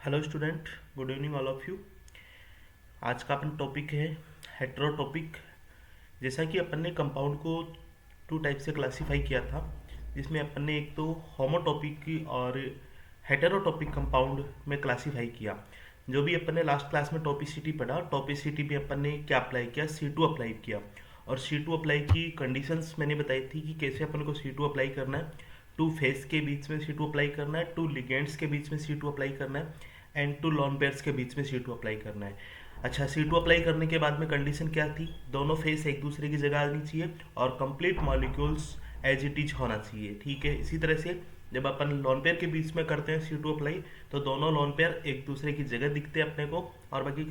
Hello student, good evening all of you. आज का अपन topic है हेटेरोटॉपिक। जैसा कि अपन ने कंपाउंड को टू टाइप से क्लासीफाई किया था, जिसमें अपन ने एक तो होमोटॉपिक की और हेटेरोटॉपिक कंपाउंड में क्लासीफाई किया। जो भी अपन ने लास्ट क्लास में टॉपिसिटी पढ़ा, टॉपिसिटी में अपन ने क्या अप्लाई किया, C2 अप्लाई किया। और C2 अप्लाई की कंडीशंस मैंने बताई थी कि कैसे अपन को C2 अप्लाई करना है। टू फेस के बीच में C2 अप्लाई करना है, टू लिगेंड्स के बीच में C2 अप्लाई करना है, एंड टू लॉन पेयर्स के बीच में C2 अप्लाई करना है। अच्छा, C2 अप्लाई करने के बाद में कंडीशन क्या थी? दोनों फेस एक दूसरे की जगह आनी चाहिए और complete molecules as it is होना चाहिए। ठीक है, इसी तरह से जब अपन लॉन पेयर के बीच में करते हैं C2 अप्लाई, तो दोनों लॉन पेयर एक दूसरे की जगह दिखते हैं अपने को, और बाकी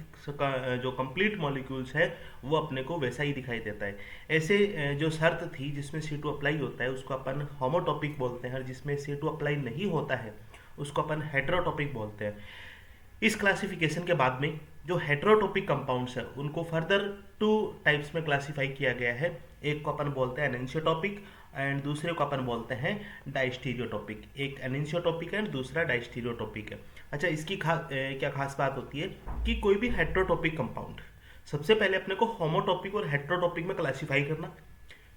जो कंप्लीट मॉलिक्यूल्स है वो अपने को वैसा ही दिखाई देता है। ऐसे जो शर्त थी जिसमें C2 अप्लाई होता है उसको अपन होमोटॉपिक बोलते हैं, और जिसमें C2 अप्लाई नहीं होता है उसको अपन हेटेरोटॉपिक बोलते हैं। इस क्लासिफिकेशन के बाद में जो हेटेरोटॉपिक कंपाउंड्स है उनको फर्दर टू टाइप्स में क्लासिफाई किया गया है। एक को अपन बोलते हैं एनेंशियोटॉपिक एंड दूसरे को अपन बोलते हैं डाइस्टीरियोटॉपिक। एक एनेंशियोटॉपिक है और दूसरा डाइस्टीरियोटॉपिक है। अच्छा, इसकी क्या खास बात होती है कि कोई भी हेटेरोटॉपिक कंपाउंड, सबसे पहले अपने को होमोटॉपिक और हेटेरोटॉपिक में क्लासिफाई करना,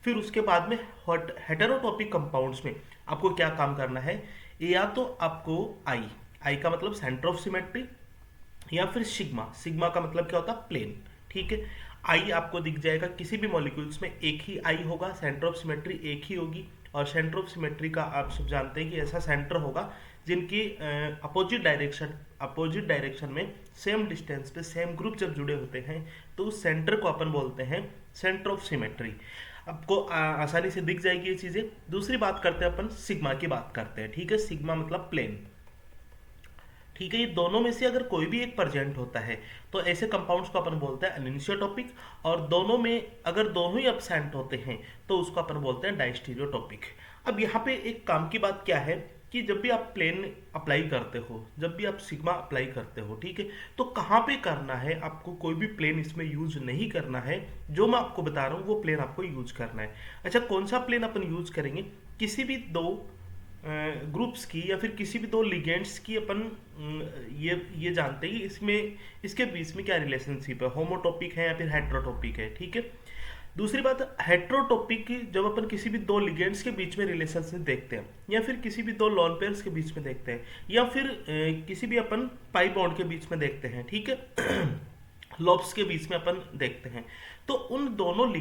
फिर उसके बाद में हेटेरोटॉपिक कंपाउंड्स में आपको क्या काम करना है, या तो आपको आई का मतलब सेंटर ऑफ सिमेट्री, या फिर सिग्मा, सिग्मा का मतलब क्या होता है, प्लेन। ठीक है, आई आपको दिख जाएगा किसी भी मॉलिक्यूल्स में एक ही आई होगा, सेंटर ऑफ सिमेट्री एक ही होगी। और सेंटर ऑफ सिमेट्री का आप सब जानते हैं कि ऐसा सेंटर होगा जिनकी अपोजिट डायरेक्शन में सेम डिस्टेंस पे सेम ग्रुप जब जुड़े होते हैं तो उस सेंटर को अपन बोलते हैं सेंटर ऑफ सिमेट्री। आपको आसानी से दिख जाएगी ये चीजें। दूसरी बात करते हैं अपन सिग्मा की बात करते हैं। ठीक है, सिग्मा मतलब प्लेन। ठीक है, ये दोनों में से अगर कोई भी एक प्रेजेंट होता है तो ऐसे कंपाउंड्स को अपन बोलते हैं एनिंशियोटॉपिक, और दोनों में अगर दोनों ही एब्सेंट होते हैं तो उसको अपन बोलते हैं डाइस्टीरियोटॉपिक। अब यहाँ पे एक काम की बात क्या है कि जब भी आप प्लेन अप्लाई करते हो, जब भी आप सिग्मा अप्लाई करते हो, ठीक है, तो कहाँ पे करना है आपको? कोई भी प्लेन इसमें यूज नहीं करना है। जो मैं आपको बता रहा हूँ वो प्लेन आपको यूज करना है। अच्छा, कौन सा प्लेन अपन यूज करेंगे? किसी भी दो ग्रुप्स की या फिर किसी भी दो लिगेंड्स की अपन ये जानते हैं कि इसमें इसके बीच में क्या रिलेशनशिप है, होमोटॉपिक है या फिर हेटेरोटॉपिक है। ठीक है, दूसरी बात, हेटेरोटॉपिक जब अपन किसी भी दो लिगेंड्स के बीच में रिलेशनशिप देखते हैं, या फिर किसी भी दो लॉन पेयर्स के बीच में देखते हैं, या फिर किसी भी अपन पाई बॉन्ड के बीच में देखते हैं, ठीक है, लॉब्स के बीच में अपन देखते हैं, तो उन दोनों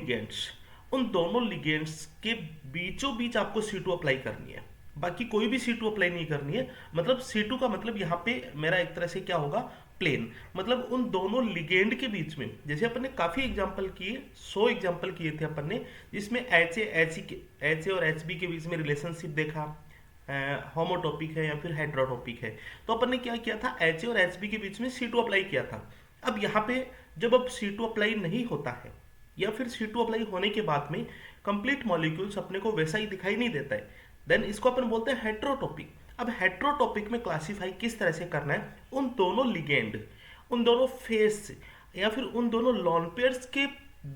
लिगेंड्स के बीचों बीच आपको C2 अप्लाई करनी है। बाकी कोई भी C2 अप्लाई नहीं करनी है। मतलब C2 का मतलब यहाँ पे मेरा एक तरह से क्या होगा, प्लेन। मतलब उन दोनों लिगेंड के बीच में, जैसे अपन ने काफी एग्जांपल किए, 100 एग्जांपल किए थे अपन ने, जिसमें एच ए और एच बी के बीच में रिलेशनशिप देखा, होमोटॉपिक है या फिर हेटेरोटॉपिक है। तो अपन ने क्या किया था, एच ए और एच बी के बीच में C2 अप्लाई किया था। अब यहाँ पे जब अब C2 अप्लाई नहीं होता है, या फिर C2 अप्लाई होने के बाद में कंप्लीट मॉलिक्यूल्स अपने को वैसा ही दिखाई नहीं देता है, देन इसको अपन बोलते हैं हेटेरोटॉपिक। अब हेटेरोटॉपिक में क्लासीफाई किस तरह से करना है, उन दोनों लिगेंड, उन दोनों फेस या फिर उन दोनों लॉन पेयर्स के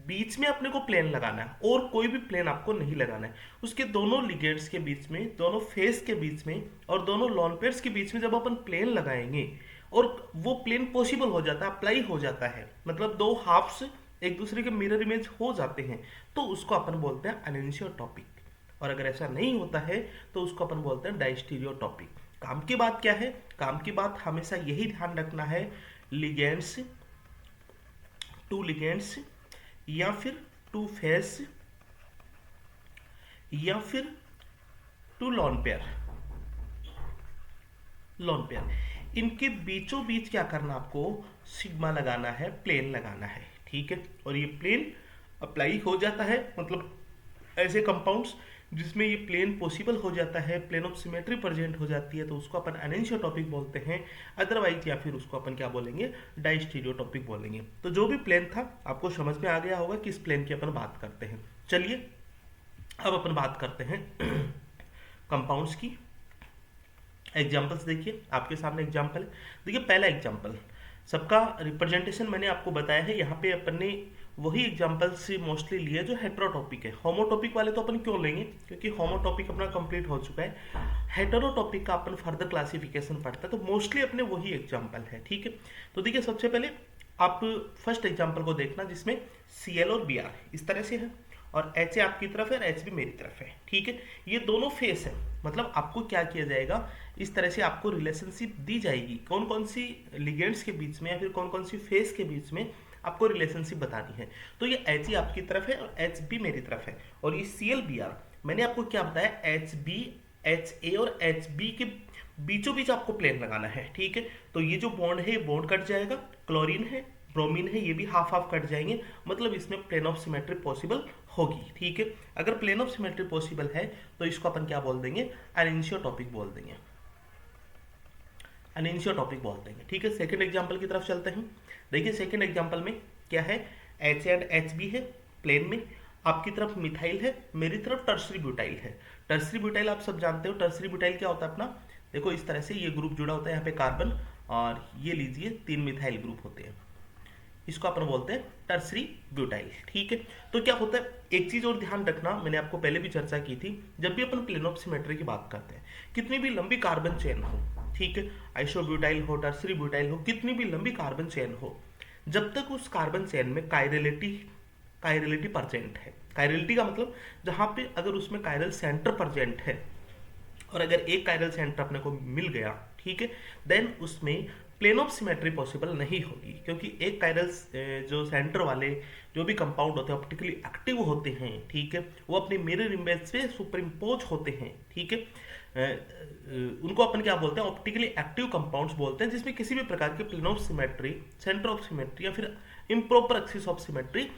बीच में अपने को प्लेन लगाना है, और कोई भी प्लेन आपको नहीं लगाना है। उसके दोनों लिगेंड्स के बीच में, दोनों फेस के बीच में और दोनों लॉन पेयर्स के बीच में जब अपन प्लेन लगाएंगे और वो प्लेन पॉसिबल हो जाता है, अप्लाई हो जाता है, मतलब दो हाफ्स एक दूसरे के मिरर इमेज हो जाते हैं, तो उसको अपन बोलते हैं एनेंशियोटॉपिक। और अगर ऐसा नहीं होता है तो उसको अपन बोलते हैं डाइस्टीरियोटॉपिक। काम की बात क्या है? काम की बात हमेशा यही ध्यान रखना है, लिगेंड्स, टू लिगेंड्स या फिर टू फेस या फिर टू लॉन पेयर, इनके बीचों बीच क्या करना, आपको सिग्मा लगाना है, प्लेन लगाना है। ठीक है, और ये प्लेन अप्लाई हो जाता है, मतलब ऐसे कंपाउंड्स जिसमें ये प्लेन पॉसिबल हो जाता है, प्लेन ऑफ सिमेट्री प्रेजेंट हो जाती है, तो उसको अपन एनेंशियोटॉपिक बोलते हैं। अदरवाइज या फिर उसको अपन क्या बोलेंगे, डाइस्टीरियोटॉपिक बोलेंगे। तो जो भी प्लेन था आपको समझ में आ गया होगा किस प्लेन की अपन बात करते हैं। चलिए अब अपन बात करते हैं कंपाउंड्स की। एग्जाम्पल्स देखिए, आपके सामने एग्जाम्पल है। देखिए पहला एग्जाम्पल, सबका रिप्रेजेंटेशन मैंने आपको बताया है। यहाँ पे अपन ने वही एग्जांपल से मोस्टली लिया जो हेटेरोटॉपिक है। होमोटॉपिक वाले तो अपन क्यों लेंगे, क्योंकि होमोटॉपिक अपना कंप्लीट हो चुका है। हेटेरोटॉपिक का अपन फर्दर क्लासिफिकेशन पढ़ता है, तो मोस्टली अपने वही एग्जांपल है। ठीक है, तो देखिए सबसे पहले आप फर्स्ट एग्जांपल को देखना जिसमें Cl और Br इस तरह से है और Ha आपकी तरफ है और Hb मेरी तरफ है। ठीक है, ये दोनों फेस है। मतलब आपको क्या किया जाएगा, इस तरह से आपको रिलेशनशिप दी जाएगी कौन कौन सी लिगेंड्स के बीच में या फिर कौन कौन सी फेस के बीच में आपको रिलेशनशिप बतानी है। तो ये He आपकी तरफ है और Hb मेरी तरफ है। और ये Cl Br मैंने आपको क्या बताया, Hb Ha और Hb के बीचों बीच आपको प्लेन लगाना है। ठीक है, तो ये जो बॉन्ड है ये बॉन्ड कट जाएगा, क्लोरीन है ब्रोमीन है ये भी हाफ हाफ कट जाएंगे, मतलब इसमें प्लेन ऑफ सिमेट्री पॉसिबल होगी। ठीक है, अगर प्लेन ऑफ सिमेट्री पॉसिबल है तो इसको अपन क्या बोल देंगे, अनिंशियोटॉपिक बोल देंगे, अनिंशियोटॉपिक बोल देंगे। ठीक है, सेकंड एग्जांपल की तरफ चलते हैं। देखिए सेकंड एग्जांपल में क्या है, H एंड Hb है प्लेन में, आपकी तरफ मिथाइल है मेरी तरफ टर्सरी ब्यूटाइल है। टर्सरी ब्यूटाइल आप सब जानते हो, टर्सरी ब्यूटाइल क्या होता है अपना, देखो इस तरह से ये ग्रुप जुड़ा होता है यहाँ पे कार्बन, और ये लीजिए 3 मिथाइल ग्रुप होते हैं, इसको अपन बोलते हैं टर्सरी ब्यूटाइल। ठीक है, तो क्या होता है, एक चीज और ध्यान रखना, मैंने आपको पहले भी चर्चा की थी, जब भी अपन प्लेन ऑफ सिमेट्री की बात करते हैं, कितनी भी लंबी कार्बन चेन हो, ठीक है, आइसोब्यूटाइल हो टर्सरी ब्यूटाइल हो, कितनी भी लंबी कार्बन चेन हो, जब तक उस कार्बन चेन में कायरलिटी परसेंट है, कायरलिटी का मतलब जहां पे अगर उसमें कायरल सेंटर प्रेजेंट है, और अगर एक कायरल सेंटर अपने को मिल गया, ठीक है, देन उसमें प्लेन ऑफ सिमेट्री पॉसिबल नहीं होगी, क्योंकि एक कायरल जो सेंटर वाले जो भी कंपाउंड होते हैं ऑप्टिकली एक्टिव होते हैं। ठीक है, वो अपने मिरर इमेज से सुपर इम्पोज होते हैं। ठीक है, उनको अपन क्या बोलते हैं, ऑप्टिकली एक्टिव कंपाउंड्स बोलते हैं, जिसमें किसी भी प्रकार के plane of symmetry, centre of symmetry या फिर improper axis of symmetry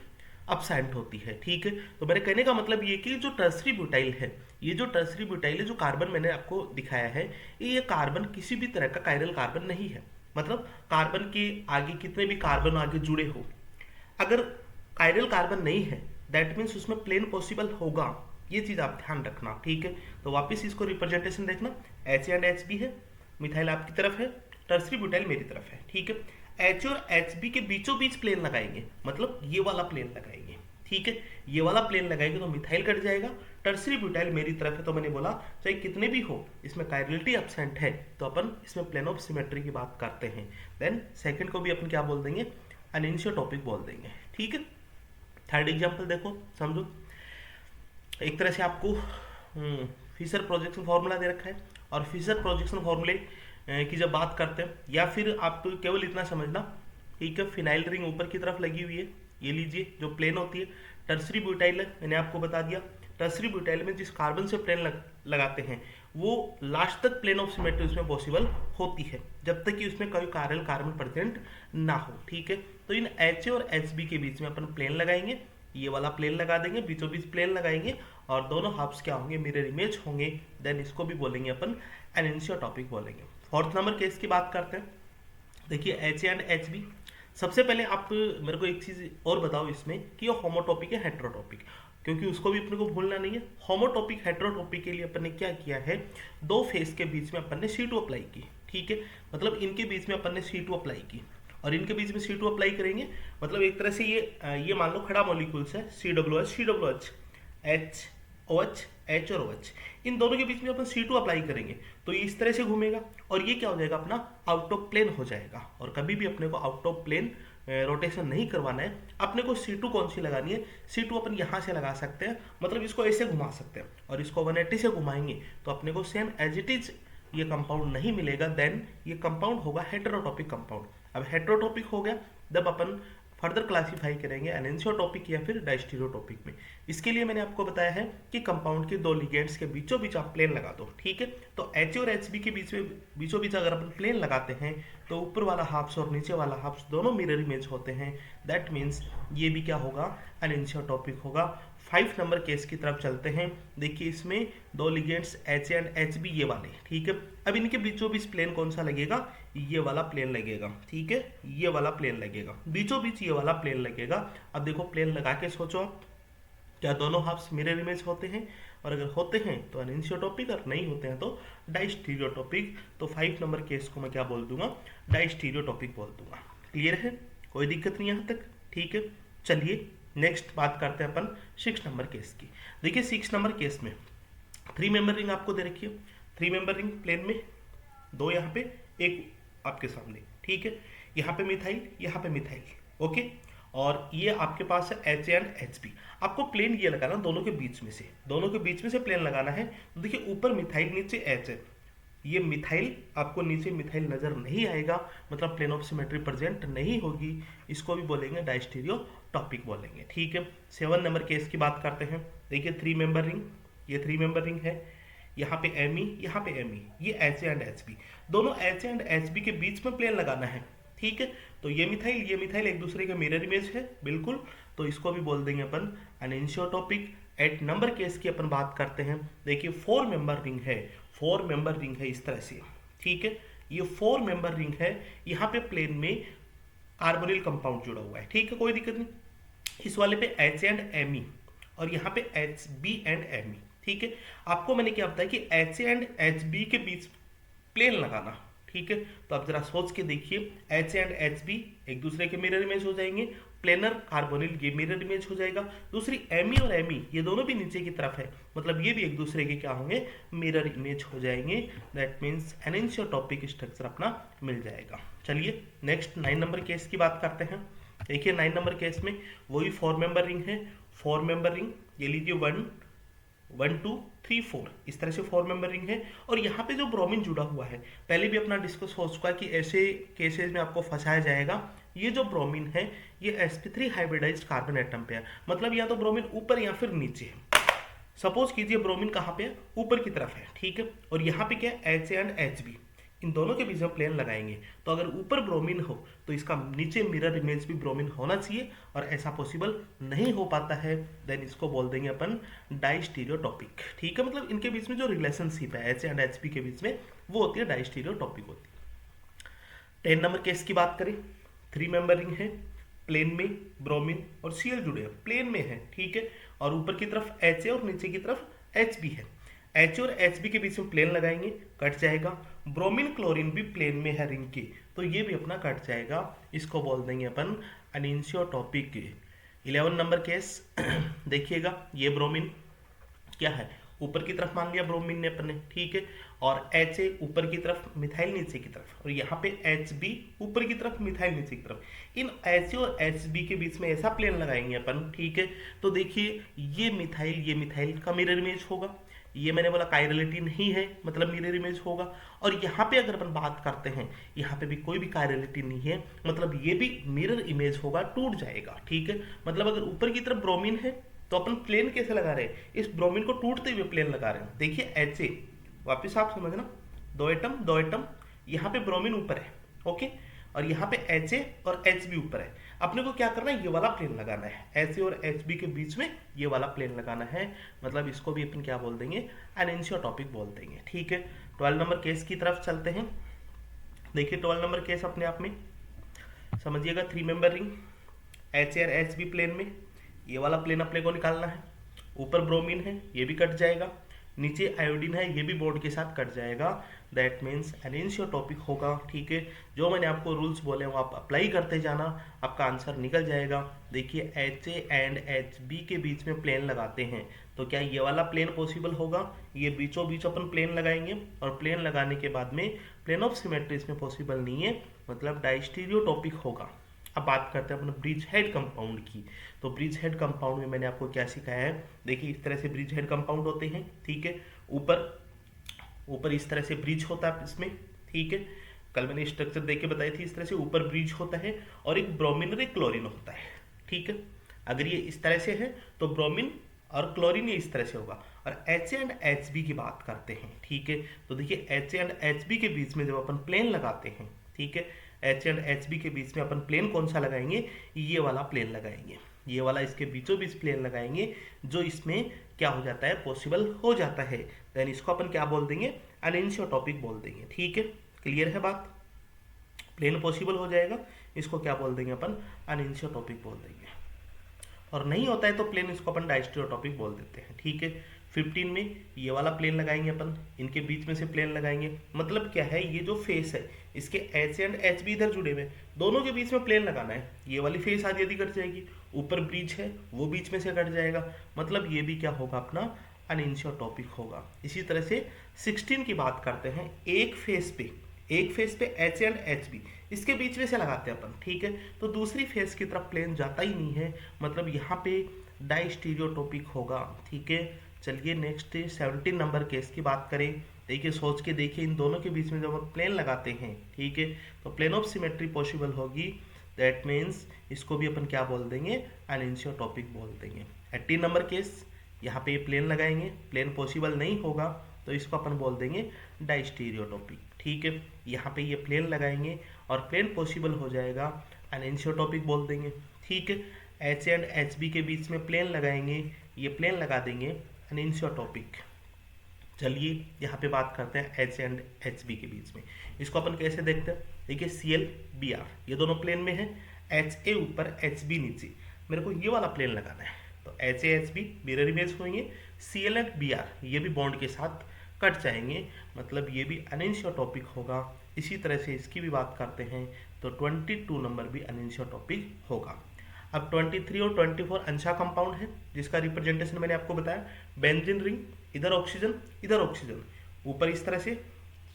absent होती है। ठीक है, तो मेरे कहने का मतलब ये कि जो टर्सरी ब्यूटाइल है, ये जो टर्सरी ब्यूटाइल है, जो कार्बन मैंने आपको दिखाया है, ये कार्बन किसी भी तरह का कायरल कार्बन नहीं है। मतलब कार्बन के आगे कितने भी कार्बन आगे जुड़े हो, अगर कायरल कार्बन नहीं है दैट मीन्स उसमें प्लेन पॉसिबल होगा, ये चीज आप ध्यान रखना। ठीक है, तो वापस इसको रिप्रेजेंटेशन देखना, H एंड Hb है, मिथाइल आपकी तरफ है, टर्सरी ब्यूटाइल मेरी तरफ है। ठीक है, H और Hb के बीचों बीच प्लेन लगाएंगे, मतलब ये वाला प्लेन लगाएंगे। ठीक है, ये वाला प्लेन लगाएंगे तो मिथाइल कट जाएगा, टर्सरी ब्यूटाइल मेरी तरफ है, तो मैंने बोला चाहे कितने भी हो इसमें कायरलिटी एब्सेंट है तो अपन इसमें प्लेन ऑफ सिमेट्री की बात करते हैं। देन सेकंड को भी अपन क्या बोल देंगे, अनिंशियोटॉपिक बोल देंगे। ठीक है, थर्ड एग्जांपल देखो समझो, एक तरह से आपको फिशर प्रोजेक्शन फॉर्मूला दे रखा है, और फिशर प्रोजेक्शन फॉर्मूले की जब बात करते हैं, या फिर आप केवल इतना समझना, ठीक है, फिनाइल रिंग ऊपर की तरफ लगी हुई है, ये लीजिए जो प्लेन होती है, टर्सरी ब्यूटाइल है, मैंने आपको बता दिया, टर्सरी ब्यूटाइल में जिस कार्बन से प्लेन लगाते हैं वो लास्ट तक प्लेन ऑफ सिमेट्री उसमें पॉसिबल होती है, जब तक कि उसमें कोई कायरल कार्बन प्रेजेंट ना हो। ठीक है, तो इन H और Hb के बीच में अपन प्लेन लगाएंगे, ये वाला प्लेन लगा देंगे, बीचों बीच प्लेन लगाएंगे, और दोनों हाफ्स क्या होंगे, मिरर इमेज होंगे, देन इसको भी बोलेंगे अपन अनिंशियोटॉपिक बोलेंगे। फोर्थ नंबर केस की बात करते हैं। देखिए H एंड Hb, सबसे पहले आप मेरे को एक चीज और बताओ इसमें कि ये होमोटॉपिक है हेटेरोटॉपिक, क्योंकि उसको भी अपने को भूलना नहीं है। होमोटॉपिक हेटेरोटॉपिक के लिए अपन ने क्या किया है, दो फेस के बीच में अपन ने C2 अप्लाई की। ठीक है, मतलब इनके बीच में अपन ने C2 अप्लाई की, और इनके बीच में C2 अप्लाई करेंगे, मतलब एक तरह से ये मान लो खड़ा मॉलिक्यूल्स है, COOH, HOH, H और OH, इन दोनों के बीच में अपन C2 अप्लाई करेंगे तो ये इस तरह से घूमेगा, और ये क्या हो जाएगा, अपना आउट ऑफ प्लेन हो जाएगा। और कभी भी अपने को आउट ऑफ प्लेन रोटेशन नहीं करवाना है, अपने को C2 कौन सी लगानी है, C2 अपन यहाँ से लगा सकते हैं, मतलब इसको ऐसे घुमा सकते हैं, और इसको 180 से घुमाएंगे तो अपने को सेम एज इट इज ये कंपाउंड नहीं मिलेगा, देन ये कंपाउंड होगा हेटेरोटॉपिक कंपाउंड। अब हेटेरोटॉपिक हो गया, जब अपन फर्दर क्लासीफाई करेंगे एनिंशियोटॉपिक या फिर डायस्टीरियोटॉपिक में। इसके लिए मैंने आपको बताया है कि कंपाउंड के दो लिगेंड्स के बीचों बीच आप प्लेन लगा दो। ठीक है, तो H और Hb के बीचों बीच अगर अपन प्लेन लगाते हैं तो ऊपर वाला हाफ्स और नीचे वाला हाफ्स दोनों मिरर इमेज होते हैं, दैट मीन्स ये भी क्या होगा, एनिंशियोटॉपिक होगा। 5 नंबर केस की तरफ चलते हैं। देखिए इसमें दो लिगेंड्स H एंड Hb ये वाले, ठीक है, अब इनके बीचों बीच प्लेन कौन सा लगेगा, ये वाला प्लेन लगेगा। ठीक है, ये वाला प्लेन लगेगा, बीचों बीच ये वाला प्लेन लगेगा। अब देखो प्लेन लगा के सोचो आप, क्या दोनों हाफ्स मिरर इमेज होते हैं, और अगर होते हैं तो अनिंशियोटॉपिक, और नहीं होते हैं तो डायस्टीरियोटॉपिक। तो 5 नंबर केस को मैं क्या बोल दूंगा, डायस्टीरियोटॉपिक बोल दूंगा। क्लियर है, कोई दिक्कत नहीं यहाँ तक, ठीक है। चलिए नेक्स्ट बात करते हैं अपन 6 नंबर केस की। देखिए 6 नंबर केस में 3 मेंबर रिंग आपको दे रखी है, 3 मेंबर रिंग प्लेन में, 2 यहाँ पे, एक आपके सामने, ठीक है। यहाँ पे मिथाइल, यहाँ पे मिथाइल, ओके। और ये आपके पास है एच एंड एच बी। आपको प्लेन ये लगाना दोनों के बीच में से, दोनों के बीच में से प्लेन लगाना है। तो देखिए ऊपर मिथाइल नीचे एच है, ये मिथाइल आपको नीचे मिथाइल नजर नहीं आएगा, मतलब प्लेन ऑफ सिमेट्री प्रेजेंट नहीं होगी, इसको भी बोलेंगे डायस्टीरियो टॉपिक बोलेंगे, ठीक है। 7 नंबर केस की बात करते हैं। देखिए 3 मेंबर रिंग, ये 3 मेंबर रिंग है, यहाँ पे एम ई, यहाँ पे एम ई, ये एच एंड एच बी, दोनों एच एंड एच बी के बीच में प्लेन लगाना है, ठीक है। तो ये मिथाइल एक दूसरे का मिरर इमेज है बिल्कुल, तो इसको भी बोल देंगे अपन अनिंशियोटॉपिक। 8 नंबर केस की अपन बात करते हैं। देखिए 4 मेंबर रिंग है, 4 मेंबर रिंग है इस तरह से, ठीक है। ये 4 मेंबर रिंग है, यहाँ पे प्लेन में कार्बोनिल कंपाउंड जुड़ा हुआ है, ठीक है, कोई दिक्कत नहीं। इस वाले पे एच एंड एम ई और यहाँ पे H B and M E, ठीक है। आपको मैंने क्या बताया कि एच एंड एच बी के बीच प्लेन लगाना, ठीक है। तो आप जरा सोच के देखिए, एच एंड एच बी एक दूसरे के मिरर इमेज हो जाएंगे, प्लेनर कार्बोनिल ये मिरर इमेज हो जाएगा, दूसरी एमी और एमी ये दोनों भी नीचे की तरफ है, मतलब ये भी एक दूसरे के क्या होंगे, मिरर इमेज हो जाएंगे। दैट मीन्स एनिंशियोटॉपिक स्ट्रक्चर अपना मिल जाएगा। चलिए नेक्स्ट 9 नंबर केस की बात करते हैं। देखिए 9 नंबर केस में वही 4 मेंबर रिंग है, 4 मेंबर रिंग, ये लीजिए 1 1 2 3 4, इस तरह से 4 मेंबर रिंग है। और यहाँ पे जो ब्रोमीन जुड़ा हुआ है, पहले भी अपना डिस्कस हो चुका है कि ऐसे केसेस में आपको फंसाया जाएगा। ये जो ब्रोमीन है ये sp3 हाइब्रिडाइज्ड कार्बन एटम पे है, मतलब या तो ब्रोमीन ऊपर या फिर नीचे है। सपोज कीजिए ब्रोमीन कहाँ पे है, ऊपर की तरफ है, ठीक है। और यहाँ पे क्या है, एच एंड एच बी, इन दोनों के बीच में प्लेन लगाएंगे। तो अगर ऊपर ब्रोमीन हो तो इसका नीचे मिरर इमेज भी ब्रोमीन होना चाहिए, और ऐसा पॉसिबल नहीं हो पाता है, देन इसको बोल देंगे अपन डाइस्टीरियोटॉपिक, ठीक है। मतलब इनके बीच में जो रिलेशनशिप है एच एंड एच बी के बीच में, वो होती है डाइस्टीरियोटॉपिक होती है। 10 नंबर केस की बात करें, 3 मेंबर रिंग है, प्लेन में ब्रोमीन और सीएल जुड़े हैं, प्लेन में है, ठीक है। और ऊपर की तरफ एच है और नीचे की तरफ एच बी है। एच और एच बी के बीच में प्लेन लगाएंगे, कट जाएगा। ब्रोमीन क्लोरीन भी प्लेन में है रिंग के, तो ये भी अपना कट जाएगा, इसको बोल देंगे अपन अनिंशियोटॉपिक। 11 नंबर केस देखिएगा, ये ब्रोमीन क्या है, ऊपर की तरफ मान लिया ब्रोमीन ने अपने, ठीक है। और एच ए ऊपर की तरफ, मिथाइल नीचे की तरफ, और यहाँ पे एच बी ऊपर की तरफ, मिथाइल नीचे की तरफ। इन एच और एच बी के बीच में ऐसा प्लेन लगाएंगे अपन, ठीक है। तो देखिए ये मिथाइल का मिरर इमेज होगा, ये मैंने बोला कायरलिटी नहीं है, मतलब मिरर इमेज होगा। और यहाँ पे अगर अपन बात करते हैं, यहाँ पे भी कोई भी कायरलिटी नहीं है, मतलब ये भी मिरर इमेज होगा, टूट जाएगा, ठीक है। मतलब अगर ऊपर की तरफ ब्रोमीन है तो अपन प्लेन कैसे लगा रहे हैं, इस ब्रोमीन को टूटते हुए प्लेन लगा रहे हैं। देखिए एच ए, वापिस आप समझना, दो एटम, यहाँ पे ब्रोमीन ऊपर है, ओके। और यहाँ पे एच ए और एच बी ऊपर है। अपने को क्या करना है, ये वाला प्लेन लगाना है, एच ए और एच बी के बीच में ये वाला प्लेन लगाना है, मतलब इसको भी अपन क्या बोल देंगे, अनिंशियोटॉपिक बोल देंगे, ठीक है। 12 नंबर केस की तरफ चलते हैं। देखिए 12 नंबर केस अपने आप में समझिएगा, 3 मेंबर रिंग, एच ए और एच बी प्लेन में, ये वाला प्लेन अपने को निकालना है। ऊपर ब्रोमीन है, ये भी कट जाएगा, नीचे आयोडीन है, ये भी बोर्ड के साथ कट जाएगा। दैट मीन्स एनिंशियोटॉपिक होगा, ठीक है। जो मैंने आपको रूल्स बोले वो आप अप्लाई करते जाना, आपका आंसर निकल जाएगा। देखिए H A and H B के बीच में प्लेन लगाते हैं, तो क्या ये वाला प्लेन पॉसिबल होगा, ये बीचों बीच अपन प्लेन लगाएंगे, और प्लेन लगाने के बाद में प्लेन ऑफ सिमेट्री इसमें पॉसिबल नहीं है, मतलब डायस्टीरियोटॉपिक होगा। अब बात करते हैं अपने ब्रिज हेड कंपाउंड की। तो ब्रिज हेड कंपाउंड में मैंने आपको क्या सिखाया है, देखिए इस तरह से ब्रिज हेड कंपाउंड होते हैं, ठीक है। ऊपर इस तरह से ब्रिज होता है इसमें, ठीक है। कल मैंने स्ट्रक्चर देख के बताई थी, इस तरह से ऊपर ब्रिज होता है और एक ब्रोमीन और एक क्लोरीन होता है, ठीक है। अगर ये इस तरह से है तो ब्रोमीन और क्लोरीन ये इस तरह से होगा। और एच एंड एच बी की बात करते हैं, ठीक है। तो देखिए एच एंड एच बी के बीच में जब अपन प्लेन लगाते हैं, ठीक है, एच एंड एच बी के बीच में अपन प्लेन कौन सा लगाएंगे, ये वाला प्लेन लगाएंगे, ये वाला इसके बीचों बीच प्लेन लगाएंगे, जो इसमें क्या हो जाता है, पॉसिबल हो जाता है। देन इसको अपन क्या बोल देंगे, अनिंशियोटॉपिक बोल देंगे, ठीक है। क्लियर है बात, प्लेन पॉसिबल हो जाएगा, इसको क्या बोल देंगे अपन, अनिंशियोटॉपिक बोल देंगे। और नहीं होता है तो प्लेन इसको अपन डायस्टीरियोटॉपिक बोल देते हैं, ठीक है। 15 में ये वाला प्लेन लगाएंगे अपन, इनके बीच में से प्लेन लगाएंगे, मतलब क्या है, ये जो फेस है इसके एच एंड एच भी इधर जुड़े हुए हैं, दोनों के बीच में प्लेन लगाना है। ये वाली फेस आधी आधी कट जाएगी, ऊपर ब्रिज है वो बीच में से कट जाएगा, मतलब ये भी क्या होगा अपना अनिंशियोटॉपिक होगा। इसी तरह से 16 की बात करते हैं। एक फेस पे एच एंड एच बी इसके बीच में से लगाते हैं अपन, ठीक है। तो दूसरी फेस की तरफ प्लेन जाता ही नहीं है, मतलब यहाँ पे डाइस्टीरियोटॉपिक होगा, ठीक है। चलिए नेक्स्ट 17 नंबर केस की बात करें। देखिए सोच के देखिए, इन दोनों के बीच में जब हम प्लेन लगाते हैं, ठीक है, तो प्लेन ऑफ सिमेट्री पॉसिबल होगी। दैट मीन्स इसको भी अपन क्या बोल देंगे, अनिंशियोटॉपिक बोल देंगे। 18 नंबर केस, यहाँ पे प्लेन लगाएंगे, प्लेन पॉसिबल नहीं होगा तो इसको अपन बोल देंगे डाइस्टीरियोटॉपिक, ठीक है। यहाँ पे ये प्लेन लगाएंगे और प्लेन पॉसिबल हो जाएगा, अनिंशियोटॉपिक बोल देंगे, ठीक है। एच एंड एच बी के बीच में प्लेन लगाएंगे, ये प्लेन लगा देंगे, अनिंशियोटॉपिक। चलिए यहाँ पे बात करते हैं एच एंड एच बी के बीच में, इसको अपन कैसे देखते हैं। देखिए सी एल बी आर ये दोनों प्लेन में है, एच ए ऊपर एच बी नीचे, मेरे को ये वाला प्लेन लगाना है, तो H A H B mirror image होंगे, C L and B R ये भी बॉन्ड के साथ कट जाएंगे, मतलब ये भी अनिंशियोटॉपिक होगा। इसी तरह से इसकी भी बात करते हैं, तो 22 नंबर भी अनिंशियोटॉपिक होगा। अब 23 और 24 अंशा कंपाउंड है, जिसका रिप्रेजेंटेशन मैंने आपको बताया, बेंजीन रिंग, इधर ऑक्सीजन, ऊपर इस तरह से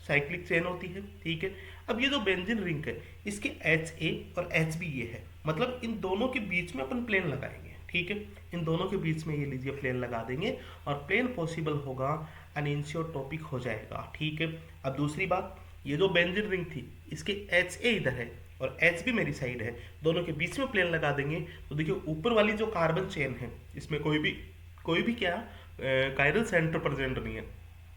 साइक्लिक चेन होती है, ठीक है। अब ये जो बेंजीन रिंग है, इसके एच ए और एच बी ये है, मतलब इन दोनों के बीच में अपन प्लेन लगाएंगे, ठीक है। इन दोनों के बीच में ये लीजिए प्लेन लगा देंगे और प्लेन पॉसिबल होगा, अनिंशियोटॉपिक हो जाएगा, ठीक है। अब दूसरी बात, ये जो बेंजीन रिंग थी इसके एच ए इधर है और एच बी मेरी साइड है, दोनों के बीच में प्लेन लगा देंगे, तो देखिए ऊपर वाली जो कार्बन चेन है इसमें कोई भी क्या कायरल सेंटर प्रेजेंट नहीं है,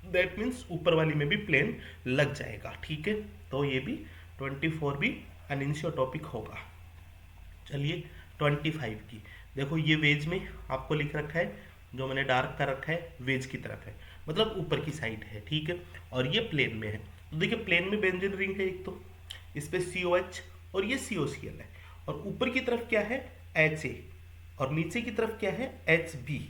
दैट मीन्स ऊपर वाली में भी प्लेन लग जाएगा, ठीक है। तो ये भी 24 भी अनिंशियोटॉपिक होगा। चलिए 25 की देखो, ये वेज में आपको लिख रखा है, जो मैंने डार्क कर रखा है वेज की तरफ है, मतलब ऊपर की साइड है, ठीक है। और ये प्लेन में है, तो देखिए प्लेन में बेंजीन रिंग है एक, तो इस पे COH और ये COCl है, और ऊपर की तरफ क्या है HA और नीचे की तरफ क्या है HB,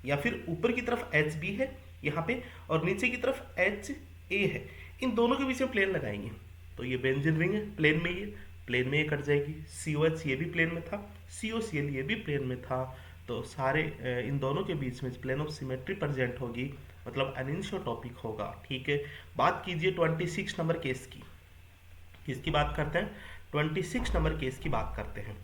या फिर ऊपर की तरफ HB है यहाँ पे और नीचे की तरफ HA है। इन दोनों के बीच में प्लेन लगाएंगे, तो ये बेंजीन रिंग है, प्लेन में ये कट जाएगी। COH ये भी प्लेन में था, COCl ये भी प्लेन में था, तो सारे इन दोनों के बीच में प्लेन ऑफ सिमेट्री प्रेजेंट होगी, मतलब अनिंशियोटॉपिक होगा, ठीक है। बात कीजिए 26 नंबर केस की, किसकी बात करते हैं, 26 नंबर केस की बात करते हैं।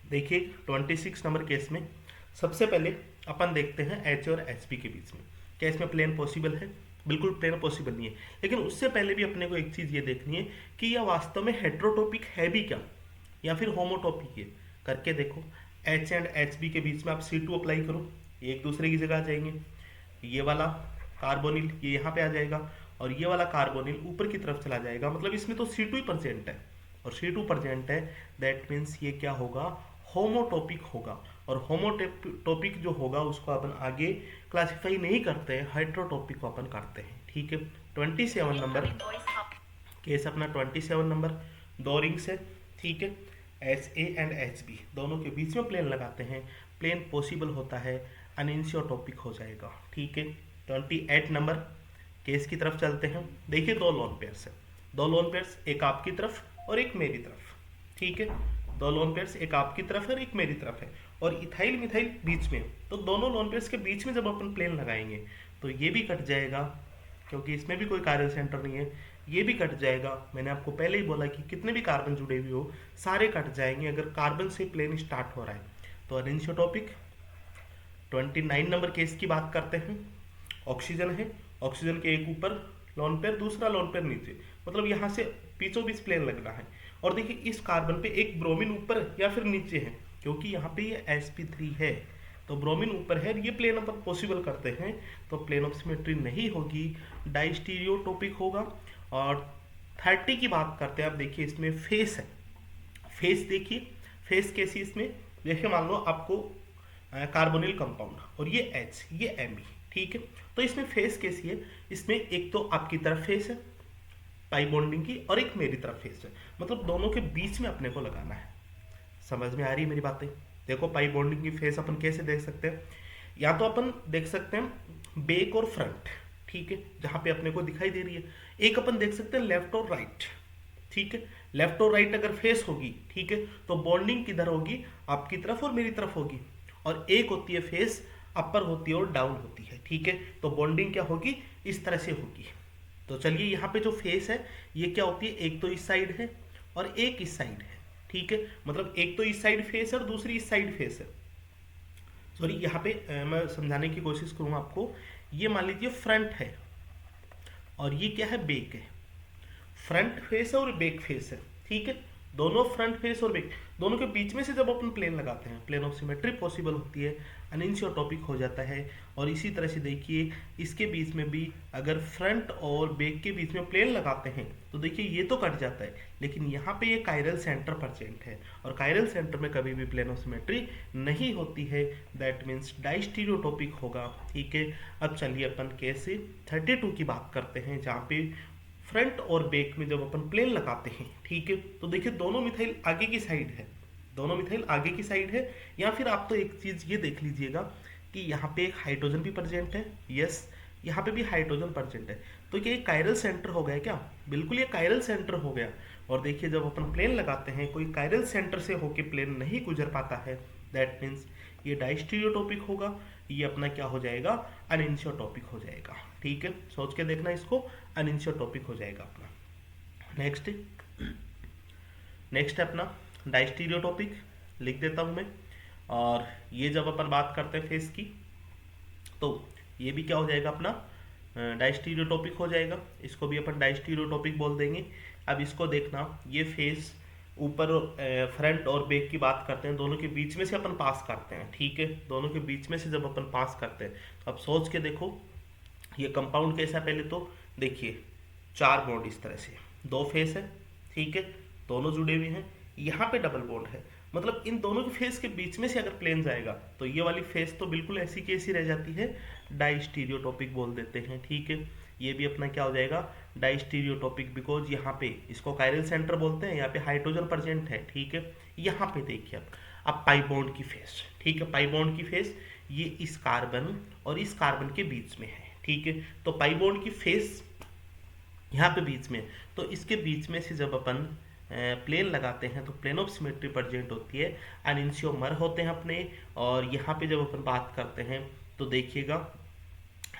देखिए 26 नंबर केस में सबसे पहले अपन देखते हैं एच और एच बी के बीच में क्या इसमें प्लेन पॉसिबल है। बिल्कुल प्लेन पॉसिबल नहीं है, लेकिन उससे पहले भी अपने को एक चीज़ ये देखनी है कि यह वास्तव में हेट्रोटॉपिक है भी क्या या फिर होमोटॉपिक है। करके देखो, एच एंड एच बी के बीच में आप C2 अप्लाई करो, ये एक दूसरे की जगह आ जाएंगे। ये वाला कार्बोनिल ये यहाँ पे आ जाएगा और ये वाला कार्बोनिल ऊपर की तरफ चला जाएगा, मतलब इसमें तो C2 ही प्रेजेंट है और C2 प्रेजेंट है, दैट मीन्स ये क्या होगा, होमोटॉपिक होगा। और होमोटॉपिक जो होगा उसको अपन आगे क्लासिफाई नहीं करते हैं, हाइड्रोटॉपिक को अपन करते हैं, ठीक है। 27 नंबर केस अपना 27 नंबर, दो रिंग्स है, ठीक है। H A and H B दोनों के बीच में प्लेन लगाते हैं, प्लेन पॉसिबल होता है, अनिंशियोटॉपिक हो जाएगा, ठीक है। 28 नंबर केस की तरफ चलते हैं। देखिए दो लोन पेयर्स है, दो लोन पेयर्स एक आपकी तरफ और एक मेरी तरफ, ठीक है। दो लोन पेयर्स एक आपकी तरफ है और एक मेरी तरफ है, और इथाइल मिथाइल बीच में, तो दोनों लोन पेयर्स के बीच में जब अपन प्लेन लगाएंगे तो ये भी कट जाएगा, क्योंकि इसमें भी कोई कार्बन सेंटर नहीं है, ये भी कट जाएगा। मैंने आपको पहले ही बोला कि कितने भी कार्बन जुड़े हुए हो सारे कट जाएंगे अगर कार्बन से प्लेन स्टार्ट हो रहा है, तो अनिंशियोटॉपिक। 29 नंबर केस की बात करते हैं। ऑक्सीजन है, ऑक्सीजन के एक ऊपर लोन पेयर दूसरा लोन पेयर नीचे, मतलब यहाँ से बीचों बीच प्लेन लगना है। और देखिए इस कार्बन पे एक ब्रोमीन ऊपर या फिर नीचे है, क्योंकि यहाँ पे ये sp3 है, तो ब्रोमीन ऊपर है, ये प्लेन अपन पॉसिबल करते हैं, तो प्लेन ऑफ सिमेट्री नहीं होगी, डाइस्टीरियोटॉपिक होगा। और 30 की बात करते हैं। आप देखिए इसमें फेस है, फेस देखिए, फेस कैसी इसमें देखिए, मान लो आपको कार्बोनिल कंपाउंड और ये H ये Me, ठीक है। तो इसमें फेस कैसी है, इसमें एक तो आपकी तरफ फेस है पाई बॉन्डिंग की और एक मेरी तरफ फेस है, मतलब दोनों के बीच में अपने को लगाना है। समझ में आ रही है मेरी बातें। देखो पाई बॉन्डिंग की फेस अपन कैसे देख सकते हैं, या तो अपन देख सकते हैं बैक और फ्रंट, ठीक है, जहां पे अपने को दिखाई दे रही है। एक अपन देख सकते हैं लेफ्ट और राइट, ठीक है, लेफ्ट और राइट अगर फेस होगी, ठीक है, तो बॉन्डिंग किधर होगी, आपकी तरफ और मेरी तरफ होगी। और एक होती है फेस अपर होती है और डाउन होती है, ठीक है, तो बॉन्डिंग क्या होगी, इस तरह से होगी। तो चलिए यहाँ पे जो फेस है ये क्या होती है, एक तो इस साइड है और एक इस साइड है, ठीक है, मतलब एक तो इस साइड फेस है और दूसरी इस साइड फेस है। सॉरी, यहाँ पे मैं समझाने की कोशिश करूँगा आपको। ये मान लीजिए फ्रंट है और ये क्या है, बैक है। फ्रंट फेस है और बैक फेस है, ठीक है, दोनों फ्रंट फेस और बैक, दोनों के बीच में से जब अपन प्लेन लगाते हैं, प्लेन ऑफ सिमेट्री पॉसिबल होती है, अनिंशियोटॉपिक हो जाता है। और इसी तरह से देखिए इसके बीच में भी अगर फ्रंट और बैक के बीच में प्लेन लगाते हैं तो देखिए ये तो कट जाता है, लेकिन यहाँ पे ये कायरल सेंटर प्रेजेंट है और कायरल सेंटर में कभी भी प्लेन ऑफ सिमेट्री नहीं होती है, दैट मीन्स डाइस्टीरियोटॉपिक होगा, ठीक है। अब चलिए अपन केस 32 की बात करते हैं, जहाँ पे फ्रंट और बैक में जब अपन प्लेन लगाते हैं, ठीक है, तो देखिए दोनों मिथाइल आगे की साइड है, दोनों मिथाइल आगे की साइड है। या फिर आप तो एक चीज ये देख लीजिएगा कि यहाँ पे एक हाइड्रोजन भी प्रेजेंट है, यस, यहाँ पे भी हाइड्रोजन प्रेजेंट है। तो क्या ये कायरल सेंटर हो गया क्या, बिल्कुल ये कायरल सेंटर हो गया। और देखिए जब अपन प्लेन लगाते हैं कोई कायरल सेंटर से होके प्लेन नहीं गुजर पाता है, दैट मीन्स ये डाइस्टीरियोटॉपिक होगा, ये अपना क्या हो जाएगा, अनिंशियोटॉपिक हो जाएगा, ठीक है, सोच के देखना इसको, अनिंशियोटॉपिक हो जाएगा अपना। नेक्स्ट नेक्स्ट है अपना डाइस्टीरियोटॉपिक, लिख देता हूं मैं। और ये जब अपन बात करते हैं फेस की, तो ये भी क्या हो जाएगा अपना, डाइस्टीरियोटॉपिक हो जाएगा, इसको भी अपन डाइस्टीरियोटॉपिक बोल देंगे। अब इसको देखना, ये फेस ऊपर फ्रंट और बैक की बात करते हैं, दोनों के बीच में से अपन पास करते हैं, ठीक है, दोनों के बीच में से जब अपन पास करते हैं तो अब सोच के देखो ये कंपाउंड कैसा है। पहले तो देखिए 4 बॉन्ड इस तरह से, 2 फेस है, ठीक है, दोनों जुड़े हुए हैं, यहाँ पे डबल बॉन्ड है, मतलब इन दोनों के फेस के बीच में से अगर प्लेन जाएगा तो ये वाली फेस तो बिल्कुल ऐसी की ऐसी रह जाती है, डाइस्टीरियोटॉपिक बोल देते हैं, ठीक है। ये भी अपना क्या हो जाएगा, डाइस्टीरियोटॉपिक, बिकॉज यहाँ पे इसको कायरल सेंटर बोलते हैं, यहाँ पे हाइड्रोजन प्रेजेंट है, ठीक है। यहाँ पे देखिए अब पाई बॉन्ड की फेस, ठीक है, पाई बॉन्ड की फेस ये इस कार्बन और इस कार्बन के बीच में है, ठीक है, तो पाई बॉन्ड की फेस यहाँ पे बीच में, तो इसके बीच में से जब अपन प्लेन लगाते हैं तो प्लेन ऑफ सिमेट्री प्रेजेंट होती है, अनिंशियोमर होते हैं अपने। और यहाँ पे जब अपन बात करते हैं तो देखिएगा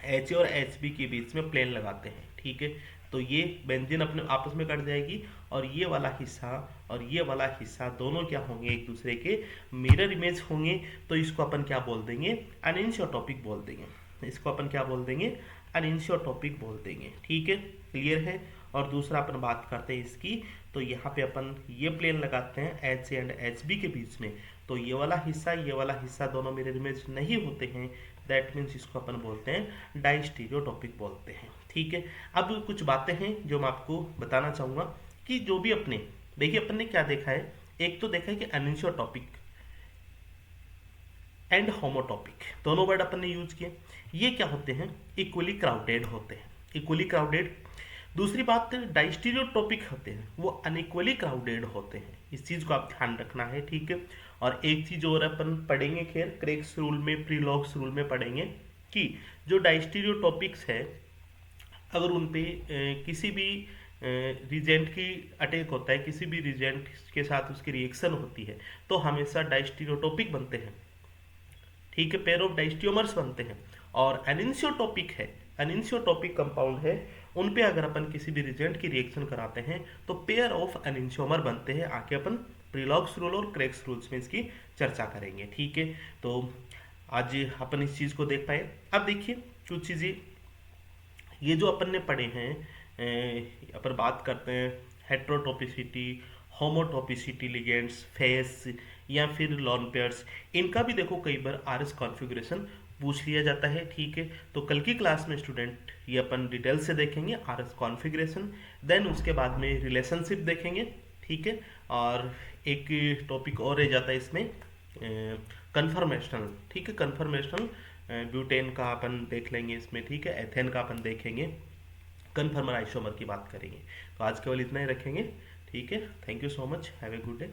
एच और एच बी के बीच में प्लेन लगाते हैं, ठीक है, तो ये बेंजीन अपने आपस में कट जाएगी और ये वाला हिस्सा और ये वाला हिस्सा दोनों क्या होंगे, एक दूसरे के मिरर इमेज होंगे, तो इसको अपन क्या बोल देंगे, अनिंशियोटॉपिक बोल देंगे, इसको अपन क्या बोल देंगे, अनिंशियोटॉपिक बोल देंगे, ठीक है, क्लियर है। और दूसरा अपन बात करते हैं इसकी, तो यहाँ पे अपन ये प्लेन लगाते हैं एच एंड एच बी के बीच में, तो ये वाला हिस्सा दोनों मिरर इमेज नहीं होते हैं, दैट मीन्स इसको अपन बोलते हैं डाइस्टीरियोटॉपिक बोलते हैं, ठीक है। अब कुछ बातें हैं जो मैं आपको बताना चाहूँगा कि जो भी अपने देखिए अपन ने क्या देखा है, एक तो देखा है कि अनिंशियोटॉपिक एंड होमोटॉपिक दोनों वर्ड अपन ने यूज किए, ये क्या होते हैं, इक्वली क्राउडेड होते हैं, इक्वली क्राउडेड। दूसरी बात डाइस्टीरियोटॉपिक होते हैं, वो अनइक्वली क्राउडेड होते हैं, इस चीज को आप ध्यान रखना है, ठीक है। और एक चीज और अपन पढ़ेंगे, खैर क्रेक्स रूल में, प्रीलॉग्स रूल में पढ़ेंगे कि जो डाइस्टीरियोटॉपिक्स है अगर उन पे किसी भी रिजेंट की अटैक होता है, किसी भी रिजेंट के साथ उसकी रिएक्शन होती है, तो हमेशा डाइस्टीरियोटॉपिक बनते हैं, ठीक है, पेयर ऑफ डाइस्टियोमर्स बनते हैं। और अनिंशियोटॉपिक है, अनिंशियोटॉपिक कंपाउंड है, उन पे अगर अपन किसी भी रिजेंट की रिएक्शन कराते हैं तो पेयर ऑफ अनिंशियोमर बनते हैं। आके अपन प्रीलॉग्स रूल और क्रेक्स रूल्स में इसकी चर्चा करेंगे, ठीक है। तो आज अपन इस चीज़ को देख पाए। अब देखिए कुछ चीज़ें ये जो अपन ने पढ़े हैं, अपन बात करते हैं हेट्रोटॉपिसिटी, होमोटॉपिसिटी, लिगेंड्स, फेस या फिर लॉन पेयर्स, इनका भी देखो कई बार आरएस कॉन्फ़िगरेशन पूछ लिया जाता है, ठीक है। तो कल की क्लास में स्टूडेंट ये अपन डिटेल से देखेंगे आरएस कॉन्फ़िगरेशन, देन उसके बाद में रिलेशनशिप देखेंगे, ठीक है। और एक टॉपिक और रह जाता है इसमें कन्फर्मेशनल, ठीक है, कन्फर्मेशनल ब्यूटेन का अपन देख लेंगे इसमें, ठीक है, एथेन का अपन देखेंगे, कन्फर्मर आइसोमर की बात करेंगे। तो आज केवल इतना ही रखेंगे, ठीक है। Thank you so much, have a good day.